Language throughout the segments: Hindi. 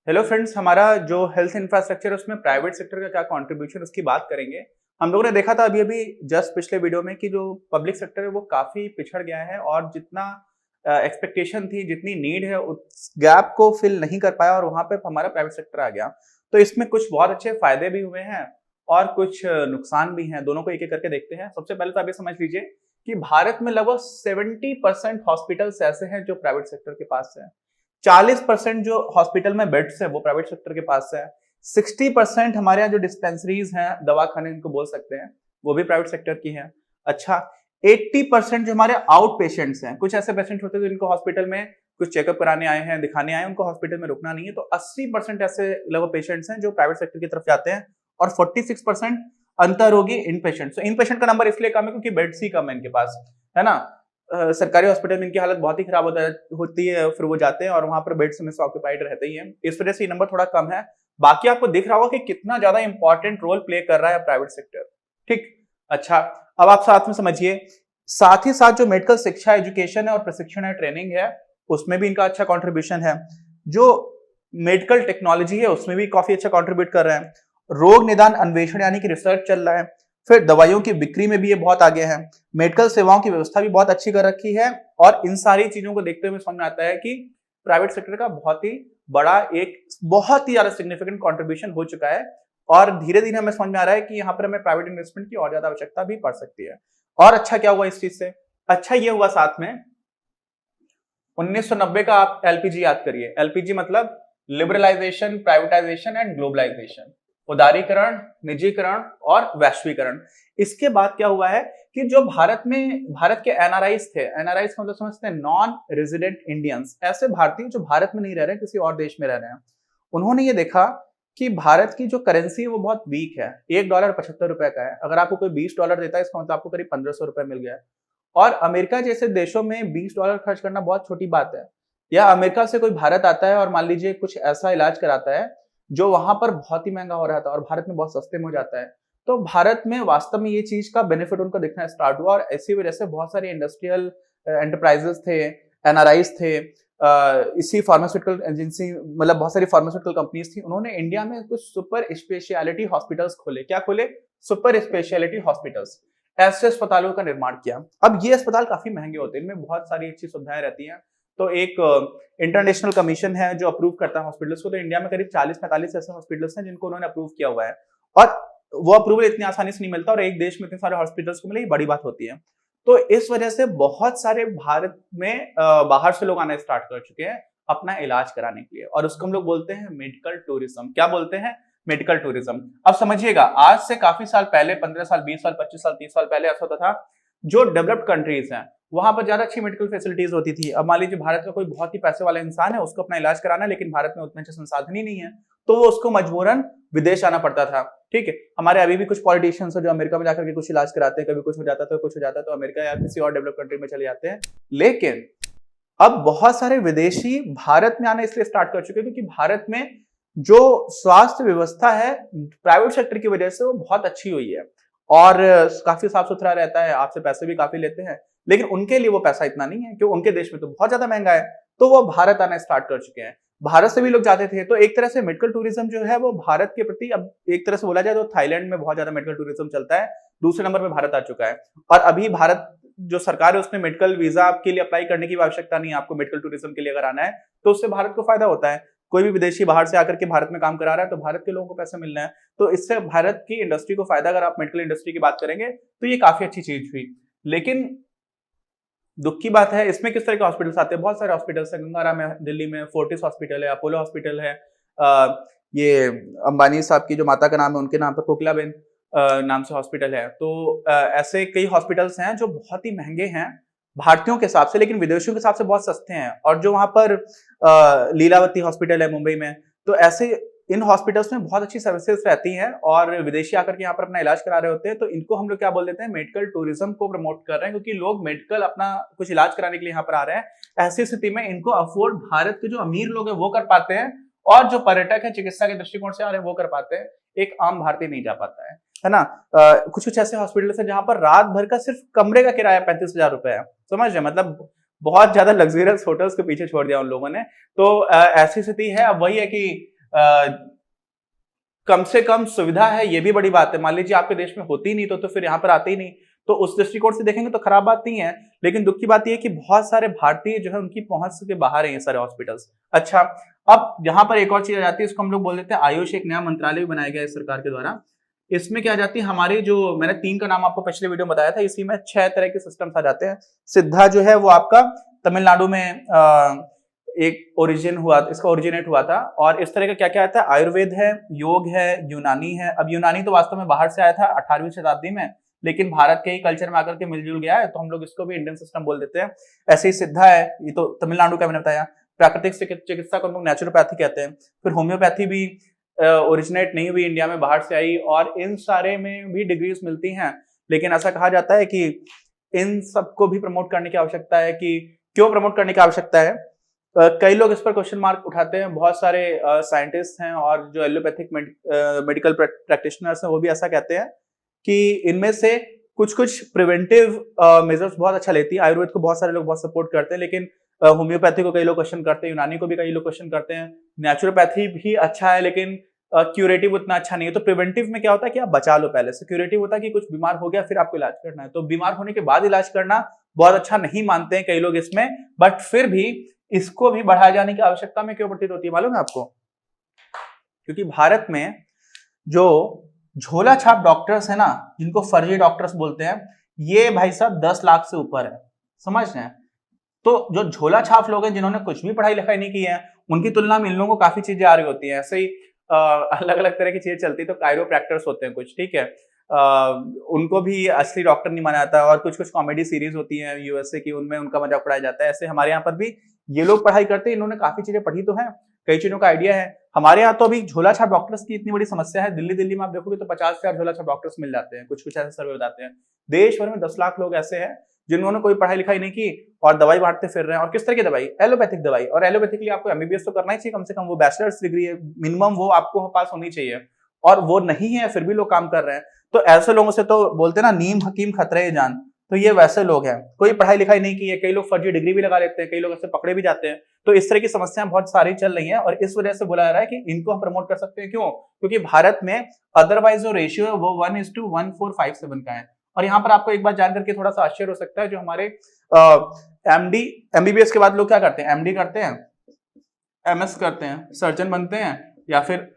हेलो फ्रेंड्स, हमारा जो हेल्थ इंफ्रास्ट्रक्चर है उसमें प्राइवेट सेक्टर का क्या कंट्रीब्यूशन उसकी बात करेंगे। हम लोगों ने देखा था अभी अभी जस्ट पिछले वीडियो में कि जो पब्लिक सेक्टर है वो काफी पिछड़ गया है और जितना एक्सपेक्टेशन थी, जितनी नीड है, उस गैप को फिल नहीं कर पाया और वहां पे हमारा प्राइवेट सेक्टर आ गया। तो इसमें कुछ बहुत अच्छे फायदे भी हुए हैं और कुछ नुकसान भी हैं। दोनों को एक एक करके देखते हैं। सबसे पहले तो आप ये समझ लीजिए कि भारत में लगभग 70% हॉस्पिटल्स ऐसे हैं जो प्राइवेट सेक्टर के पास है। 40% जो हॉस्पिटल में बेड्स है वो प्राइवेट सेक्टर के पास है। 60% हमारे यहाँ जो डिस्पेंसरीज हैं, दवाखाने इनको बोल सकते हैं, वो भी प्राइवेट सेक्टर की हैं। अच्छा, 80% जो हमारे आउट पेशेंट्स हैं, कुछ ऐसे पेशेंट होते हैं जिनको हॉस्पिटल में कुछ चेकअप कराने आए हैं, दिखाने आए हैं, उनको हॉस्पिटल में रुकना नहीं है, तो 80% ऐसे लगभग पेशेंट्स हैं जो प्राइवेट सेक्टर की तरफ जाते हैं और 46% अंतरोगी इन पेशेंट। इन पेशेंट का नंबर इसलिए कम है क्योंकि बेड्स ही कम है इनके पास, है ना। सरकारी हॉस्पिटल में इनकी हालत बहुत ही खराब होती है, फिर वो जाते हैं और वहां पर बेड्स हमेशा ऑक्यूपाइड रहते ही हैं। इस वजह से ये नंबर थोड़ा कम है। बाकी आपको दिख रहा होगा कि कितना ज्यादा इंपॉर्टेंट रोल प्ले कर रहा है प्राइवेट सेक्टर। ठीक। अच्छा, अब आप साथ में समझिए, साथ ही साथ जो मेडिकल शिक्षा, एजुकेशन है और प्रशिक्षण है, ट्रेनिंग है, उसमें भी इनका अच्छा कॉन्ट्रीब्यूशन है। जो मेडिकल टेक्नोलॉजी है उसमें भी काफी अच्छा कॉन्ट्रीब्यूट कर रहे हैं। रोग निदान अन्वेषण यानी कि रिसर्च चल रहा है। फिर दवाइयों की बिक्री में भी ये बहुत आगे हैं। मेडिकल सेवाओं की व्यवस्था भी बहुत अच्छी कर रखी है। और इन सारी चीजों को देखते हुए समझ में आता है कि प्राइवेट सेक्टर का बहुत ही बड़ा, एक बहुत ही ज्यादा सिग्निफिकेंट कंट्रीब्यूशन हो चुका है। और धीरे धीरे हमें समझ में आ रहा है कि यहाँ पर हमें प्राइवेट इन्वेस्टमेंट की और ज्यादा आवश्यकता भी पड़ सकती है। और अच्छा क्या हुआ इस चीज से? अच्छा ये हुआ साथ में 1990 का आप एलपीजी याद करिए। एलपीजी मतलब लिबरलाइजेशन, प्राइवेटाइजेशन एंड ग्लोबलाइजेशन, उदारीकरण, निजीकरण और वैश्वीकरण। इसके बाद क्या हुआ है कि जो भारत के एनआरआईस थे, एनआरआईस मतलब समझते हैं नॉन रेजिडेंट इंडियंस, ऐसे भारतीय जो भारत में नहीं रह रहे, किसी और देश में रह रहे हैं, उन्होंने ये देखा कि भारत की जो करेंसी है वो बहुत वीक है। $1 $75 का है। अगर आपको कोई $20 देता है, इसका मतलब आपको करीब ₹1500 मिल गया है। और अमेरिका जैसे देशों में $20 खर्च करना बहुत छोटी बात है। या अमेरिका से कोई भारत आता है और मान लीजिए कुछ ऐसा इलाज कराता है जो वहां पर बहुत ही महंगा हो रहा था और भारत में बहुत सस्ते में हो जाता है, तो भारत में वास्तव में ये चीज का बेनिफिट उनको दिखना स्टार्ट हुआ। और ऐसी वजह से बहुत सारे इंडस्ट्रियल एंटरप्राइजेस थे, एनआरआईज थे, इसी फार्मास्यूटिकल एजेंसी, मतलब बहुत सारी फार्मास्यूटिकल कंपनीज थी, उन्होंने इंडिया में कुछ सुपर स्पेशलिटी हॉस्पिटल्स खोले। क्या खोले? Super speciality hospitals. ऐसे अस्पतालों का निर्माण किया। अब ये अस्पताल काफी महंगे होते हैं, इनमें बहुत सारी अच्छी सुविधाएं रहती हैं। तो एक इंटरनेशनल कमीशन है जो अप्रूव करता है हॉस्पिटल्स को। तो इंडिया में करीब 40-45 ऐसे हॉस्पिटल्स हैं जिनको उन्होंने अप्रूव किया हुआ है। और वो अप्रूवल इतनी आसानी से नहीं मिलता, और एक देश में इतने सारे हॉस्पिटल्स को मिले, ये बड़ी बात होती है। तो इस वजह से बहुत सारे भारत में बाहर से लोग आना स्टार्ट कर चुके हैं अपना इलाज कराने के लिए, और उसको हम लोग बोलते हैं मेडिकल टूरिज्म। क्या बोलते हैं? Medical tourism. अब समझिएगा, आज से काफी साल पहले, 15 साल, 20 साल, 25 साल, 30 साल पहले ऐसा होता था, जो डेवलप्ड कंट्रीज हैं वहां पर ज्यादा अच्छी मेडिकल फैसिलिटीज होती थी। अब मान लीजिए भारत का कोई बहुत ही पैसे वाला इंसान है, उसको अपना इलाज कराना है, लेकिन भारत में उतने अच्छे संसाधन ही नहीं है, तो वो उसको मजबूरन विदेश आना पड़ता था। ठीक है, हमारे अभी भी कुछ पॉलिटिशियंस है जो अमेरिका में जाकर के कुछ इलाज कराते हैं, कभी कुछ हो जाता है तो कुछ हो जाता है तो अमेरिका या किसी और डेवलप कंट्री में चले जाते हैं। लेकिन अब बहुत सारे विदेशी भारत में आना इसलिए स्टार्ट कर चुके हैं क्योंकि भारत में जो स्वास्थ्य व्यवस्था है प्राइवेट सेक्टर की वजह से वो बहुत अच्छी हुई है और काफी साफ सुथरा रहता है, आपसे पैसे भी काफी लेते हैं। लेकिन उनके लिए वो पैसा इतना नहीं है क्योंकि उनके देश में तो बहुत ज्यादा महंगा है, तो वो भारत आना स्टार्ट कर चुके हैं। भारत से भी लोग जाते थे। तो एक तरह से मेडिकल टूरिज्म जो है वो भारत के प्रति, अब एक तरह से बोला जाए तो थाईलैंड में बहुत ज्यादा मेडिकल टूरिज्म चलता है, दूसरे नंबर पे भारत आ चुका है। और अभी भारत जो सरकार है उसने मेडिकल वीजा आपके लिए अप्लाई करने की आवश्यकता नहीं है। आपको मेडिकल टूरिज्म के लिए अगर आना है तो उससे भारत को फायदा होता है। कोई भी विदेशी बाहर से आकर के भारत में काम करा रहा है तो भारत के लोगों को पैसा मिलना है, तो इससे भारत की इंडस्ट्री को फायदा। अगर आप मेडिकल इंडस्ट्री की बात करेंगे तो ये काफी अच्छी चीज हुई। लेकिन दुख की बात है, इसमें किस तरह के हॉस्पिटल्स आते हैं? बहुत सारे हॉस्पिटल्स हैं। गंगाराम है दिल्ली में, फोर्टिस हॉस्पिटल है, अपोलो हॉस्पिटल है, ये अंबानी साहब की जो माता का नाम है उनके नाम पर कोकिलाबेन नाम से हॉस्पिटल है। तो ऐसे कई हॉस्पिटल्स हैं जो बहुत ही महंगे हैं भारतीयों के हिसाब से, लेकिन विदेशियों के हिसाब से बहुत सस्ते हैं। और जो वहां पर लीलावती हॉस्पिटल है मुंबई में, तो ऐसे इन हॉस्पिटल्स में बहुत अच्छी सर्विसेज रहती हैं और विदेशी आकर के यहाँ पर अपना इलाज करा रहे होते हैं। तो इनको हम लोग क्या बोल देते हैं? मेडिकल टूरिज्म को प्रमोट कर रहे हैं, क्योंकि लोग मेडिकल अपना कुछ इलाज कराने के लिए यहाँ पर आ रहे हैं। ऐसी स्थिति में इनको अफोर्ड भारत के जो अमीर लोग हैं वो कर पाते हैं, और जो पर्यटक है चिकित्सा के दृष्टिकोण से आ रहे हैं वो कर पाते हैं। एक आम भारतीय नहीं जा पाता है ना। कुछ कुछ ऐसे हॉस्पिटल है जहां पर रात भर का सिर्फ कमरे का किराया 35,000 है। समझ रहे? मतलब बहुत ज्यादा लग्जरियस होटल्स के पीछे छोड़ दिया उन लोगों ने। तो ऐसी स्थिति है। अब वही है कि कम से कम सुविधा है, ये भी बड़ी बात है। मान लीजिए आपके देश में होती नहीं तो फिर यहाँ पर आते ही नहीं, तो उस दृष्टिकोण से देखेंगे तो खराब बात नहीं है। लेकिन दुख की बात यह है कि बहुत सारे भारतीय जो है उनकी पहुंच के बाहर है ये सारे हॉस्पिटल्स। अच्छा, अब यहाँ पर एक और चीज आ जाती है, इसको हम लोग बोल देते हैं आयुष, एक नया मंत्रालय बनाया गया है सरकार के द्वारा। इसमें क्या आ जाती है, हमारी जो मैंने 3 का नाम आपको पिछले वीडियो में बताया था, इसी में 6 तरह के सिस्टम्स आ जाते हैं। सिद्धा जो है वो आपका तमिलनाडु में एक ओरिजिन हुआ, इसका ओरिजिनेट हुआ था। और इस तरह का क्या क्या आता है, आयुर्वेद है, योग है, यूनानी है। अब यूनानी तो वास्तव में बाहर से आया था 18वीं शताब्दी में, लेकिन भारत के ही कल्चर में आकर के मिलजुल गया है, तो हम लोग इसको भी इंडियन सिस्टम बोल देते हैं। ऐसे ही सिद्धा है, ये तो तमिलनाडु का मैंने बताया। प्राकृतिक चिकित्सा को हम लोग नेचुरोपैथी कहते हैं। फिर होम्योपैथी भी ओरिजिनेट नहीं हुई इंडिया में, बाहर से आई, और इन सारे में भी डिग्रीज मिलती हैं। लेकिन ऐसा कहा जाता है कि इन सबको भी प्रमोट करने की आवश्यकता है। कि क्यों प्रमोट करने की आवश्यकता है, कई लोग इस पर क्वेश्चन मार्क उठाते हैं। बहुत सारे साइंटिस्ट हैं और जो एलोपैथिक मेडिकल प्रैक्टिशनर्स हैं वो भी ऐसा कहते हैं कि इनमें से कुछ कुछ प्रिवेंटिव मेजर्स बहुत अच्छा लेती है। आयुर्वेद को बहुत सारे लोग बहुत सपोर्ट करते हैं, लेकिन होम्योपैथी को कई लोग क्वेश्चन करते हैं, यूनानी को भी कई लोग क्वेश्चन करते हैं। नेचुरोपैथी भी अच्छा है, लेकिन क्यूरेटिव उतना अच्छा नहीं है। तो प्रिवेंटिव में क्या होता है कि आप बचा लो पहले से, क्यूरेटिव होता है कि कुछ बीमार हो गया फिर आपको इलाज करना है। तो बीमार होने के बाद इलाज करना बहुत अच्छा नहीं मानते हैं कई लोग इसमें, बट फिर भी इसको भी बढ़ाए जाने की आवश्यकता में क्यों प्रतीत होती है मालूम है आपको? क्योंकि भारत में जो झोला छाप डॉक्टर्स है ना, जिनको फर्जी डॉक्टर्स बोलते हैं, ये भाई साहब 10 लाख से ऊपर है, समझ रहे हैं? तो जो झोला छाप लोग हैं जिन्होंने कुछ भी पढ़ाई लिखाई नहीं की है, उनकी तुलना में इन लोगों को काफी चीजें आ रही होती है। ऐसे ही अलग अलग तरह की चीजें चलती है। तो कायरोप्रैक्टर्स होते हैं कुछ, ठीक है, उनको भी असली डॉक्टर नहीं माना जाता। और कुछ कुछ कॉमेडी सीरीज होती है यूएसए की, उनमें उनका मजाक उड़ाया जाता है। ऐसे हमारे यहाँ पर भी ये लोग पढ़ाई करते हैं, इन्होंने काफी चीजें पढ़ी तो है, कई चीजों का आइडिया है। हमारे यहाँ तो अभी झोला छाप डॉक्टर्स की इतनी बड़ी समस्या है, दिल्ली में आप देखोगे तो 50,000 झोला छाप डॉक्टर्स मिल जाते हैं, कुछ कुछ ऐसे सर्वे बताते हैं। देश भर में 10 लाख लोग ऐसे हैं जिन्होंने कोई पढ़ाई लिखाई नहीं की और दवाई बांटते फिर रहे हैं। और किस तरह की दवाई? एलोपैथिक दवाई। और एलोपैथिक के लिए आपको एमबीबीएस तो करना ही चाहिए, कम से कम वो बैचलर्स डिग्री है मिनिमम, वो आपको पास होनी चाहिए, और वो नहीं है फिर भी लोग काम कर रहे हैं। तो ऐसे लोगों से तो बोलते हैं ना, नीम हकीम खतरे जान, तो ये वैसे लोग हैं, कोई पढ़ाई लिखाई नहीं की है। कई लोग फर्जी डिग्री भी लगा लेते हैं, कई लोग ऐसे पकड़े भी जाते हैं। तो इस तरह की समस्याएं बहुत सारी चल रही हैं, और इस वजह से बोला जा रहा है कि इनको हम प्रमोट कर सकते हैं। क्यों? क्योंकि भारत में अदरवाइज जो रेशियो है वो 1:1457 का है। और यहाँ पर आपको एक बात जान करके थोड़ा सा आश्चर्य हो सकता है, जो हमारे एमडी एमबीबीएस के बाद लोग क्या करते हैं, एमडी करते हैं, एमएस करते हैं, सर्जन बनते हैं, या फिर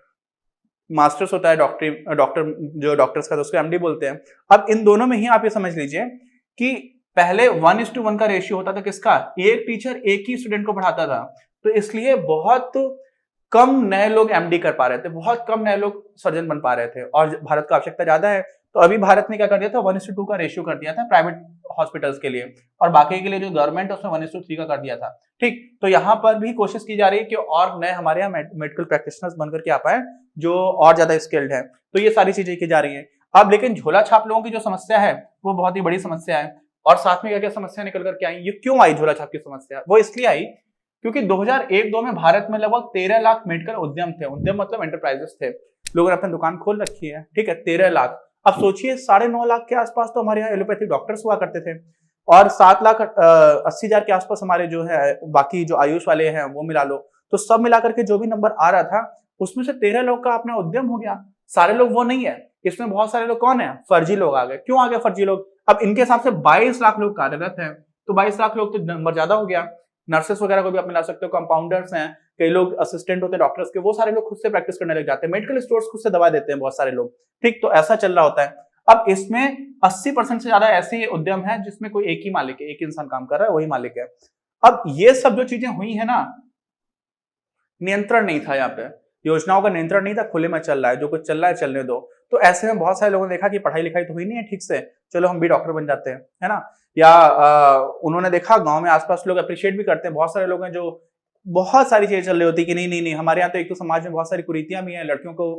मास्टर्स होता है डॉक्टर जो डॉक्टर्स का, तो उसको एमडी बोलते हैं। अब इन दोनों में ही आप ये समझ लीजिए कि पहले 1:1 का रेशियो होता था किसका, एक टीचर एक ही स्टूडेंट को पढ़ाता था। तो इसलिए बहुत कम नए लोग एमडी कर पा रहे थे, बहुत कम नए लोग सर्जन बन पा रहे थे, और भारत का आवश्यकता ज्यादा है। तो अभी भारत ने क्या कर दिया था, 1:2 का रेशियो कर दिया था प्राइवेट हॉस्पिटल्स के लिए, और बाकी के लिए जो गवर्नमेंट है उसमें 1:3 का कर दिया था। ठीक, तो यहाँ पर भी कोशिश की जा रही है कि और नए हमारे यहाँ मेडिकल प्रैक्टिशनर्स बनकर के आ पाए जो और ज्यादा स्किल्ड है। तो ये सारी चीजें की जा रही है। अब लेकिन झोला छाप लोगों की जो समस्या है वो बहुत ही बड़ी समस्या है। और साथ में क्या क्या समस्या निकल करके आई, ये क्यों आई झोला छाप की समस्या? वो इसलिए आई क्योंकि 2001-2 में भारत में लगभग 13 लाख मेडिकल उद्यम थे। उद्यम मतलब एंटरप्राइजेस थे, लोगों ने अपनी दुकान खोल रखी है, ठीक है, 13 लाख। अब सोचिए 9.5 लाख के आसपास तो हमारे यहाँ एलोपैथिक डॉक्टर्स हुआ करते थे, और 7,80,000 के आसपास हमारे जो है बाकी जो आयुष वाले हैं वो मिला लो, तो सब मिलाकर के जो भी नंबर आ रहा था उसमें से 13 लोग का अपना उद्यम हो गया। सारे लोग वो नहीं है, इसमें बहुत सारे लोग कौन है, फर्जी लोग आ गए। क्यों आ गए फर्जी लोग? अब इनके हिसाब से 22 लाख लोग कार्यरत हैं, तो 22 लाख लोग तो नंबर ज्यादा हो गया। नर्सेस वगैरह को भी आप मिला सकते हो, कंपाउंडर्स हैं, कई लोग असिस्टेंट होते हैं डॉक्टर्स के, वो सारे लोग खुद से प्रैक्टिस करने लग जाते हैं, मेडिकल स्टोर्स खुद से दवा देते हैं बहुत सारे लोग। ठीक, तो ऐसा चल रहा होता है। अब इसमें 80% से ज्यादा ऐसे उद्यम है जिसमें कोई एक ही मालिक है, एक इंसान काम कर रहा है, वही मालिक है। अब ये सब जो चीजें हुई है ना, नियंत्रण नहीं था यहाँ पे, योजनाओं का नियंत्रण नहीं था, खुले में चल रहा है, जो कुछ चल रहा है चलने दो। तो ऐसे में बहुत सारे लोगों ने देखा कि पढ़ाई लिखाई तो हुई नहीं है ठीक से, चलो हम भी डॉक्टर बन जाते हैं, है ना। या उन्होंने देखा गांव में आसपास लोग अप्रिशिएट भी करते हैं, बहुत सारे लोग हैं जो बहुत सारी चीजें चल रही होती कि नहीं हमारे यहाँ तो एक तो समाज में बहुत सारी कुरीतियां भी हैं, लड़कियों को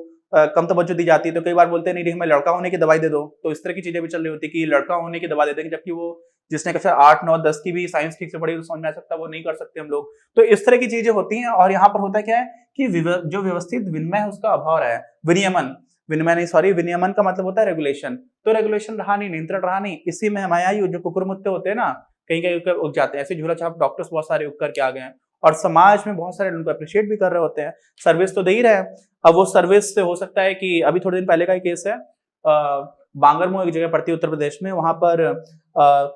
कम तवज्जो दी जाती है, तो कई बार बोलते हैं नहीं हमें लड़का होने की दवाई दे दो। तो इस तरह की चीजें भी चल रही होती कि लड़का होने की दवा देते हैं, जबकि वो जिसने कक्षा 8, 9, 10 की भी साइंस ठीक से पढ़ी तो समझ में आ सकता है, वो नहीं कर सकते हम लोग। तो इस तरह की चीजें होती हैं। और यहाँ पर होता क्या है कि जो व्यवस्थित विनिमय है उसका अभाव रहा है, विनियमन का मतलब होता है रेगुलेशन। तो रेगुलेशन रहा नहीं, नियंत्रण रहा नहीं, इसी में हमारे यहाँ जो कुकुर मुत्ते होते हैं ना, कहीं कहीं उग जाते हैं। ऐसे झोला छाप डॉक्टर्स बहुत सारे उग करके आ गए हैं। और समाज में बहुत सारे उनको अप्रिशिएट भी कर रहे होते हैं, सर्विस तो दे ही रहे हैं। अब वो सर्विस से हो सकता है कि अभी थोड़े दिन पहले का ही केस है, बांगरमो एक जगह पड़ती है उत्तर प्रदेश में, वहां पर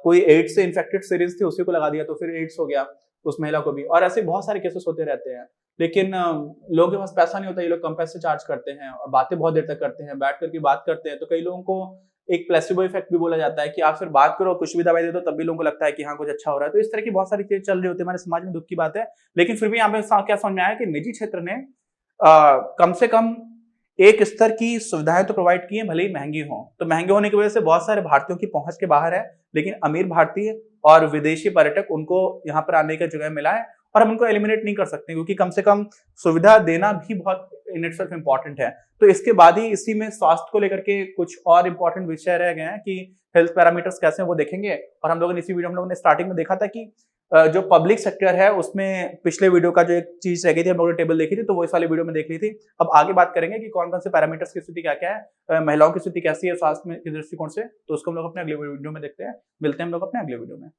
कोई एड्स से इन्फेक्टेड सीरीज थी, उसी को लगा दिया तो फिर एड्स हो गया उस महिला को भी। और ऐसे बहुत सारे केसेस होते रहते हैं, लेकिन लोगों के पास पैसा नहीं होता, ये लोग कम पैसे चार्ज करते हैं और बातें बहुत देर तक करते हैं, बैठ करके बात करते हैं। तो कई लोगों को एक प्लेसिबो इफेक्ट भी बोला जाता है कि आप फिर बात करो, कुछ भी दवाई दे दो, तब भी लोगों को लगता है कि हाँ कुछ अच्छा हो रहा है। तो इस तरह की बहुत सारी चीजें चल रही होती है हमारे समाज में, दुख की बात है। लेकिन फिर भी यहाँ पे क्या समझ में आया कि निजी क्षेत्र ने कम से कम एक स्तर की सुविधाएं तो प्रोवाइड की है, भले ही महंगी हो। तो महंगे होने की वजह से बहुत सारे भारतीयों की पहुंच के बाहर है, लेकिन अमीर भारतीय और विदेशी पर्यटक उनको यहाँ पर आने का जगह मिला है। और हम उनको एलिमिनेट नहीं कर सकते, क्योंकि कम से कम सुविधा देना भी बहुत इन इटसेल्फ इंपॉर्टेंट है। तो इसके बाद ही इसी में स्वास्थ्य को लेकर के कुछ और इंपॉर्टेंट विषय रह गए हैं कि हेल्थ पैरामीटर्स कैसे हैं वो देखेंगे। और हम लोगों ने इसी वीडियो में लोगों ने स्टार्टिंग में देखा था कि जो पब्लिक सेक्टर है उसमें पिछले वीडियो का जो एक चीज रह गई थी, हम लोगों ने टेबल देखी थी, तो वो इस वाले वीडियो में देख ली थी। अब आगे बात करेंगे कि कौन कौन से पैरामीटर्स की स्थिति क्या क्या है, महिलाओं की स्थिति कैसी है स्वास्थ्य के दृष्टिकोण से, तो उसको हम लोग अपने अगले वीडियो में देखते हैं। मिलते हैं हम लोग अपने अगले वीडियो में।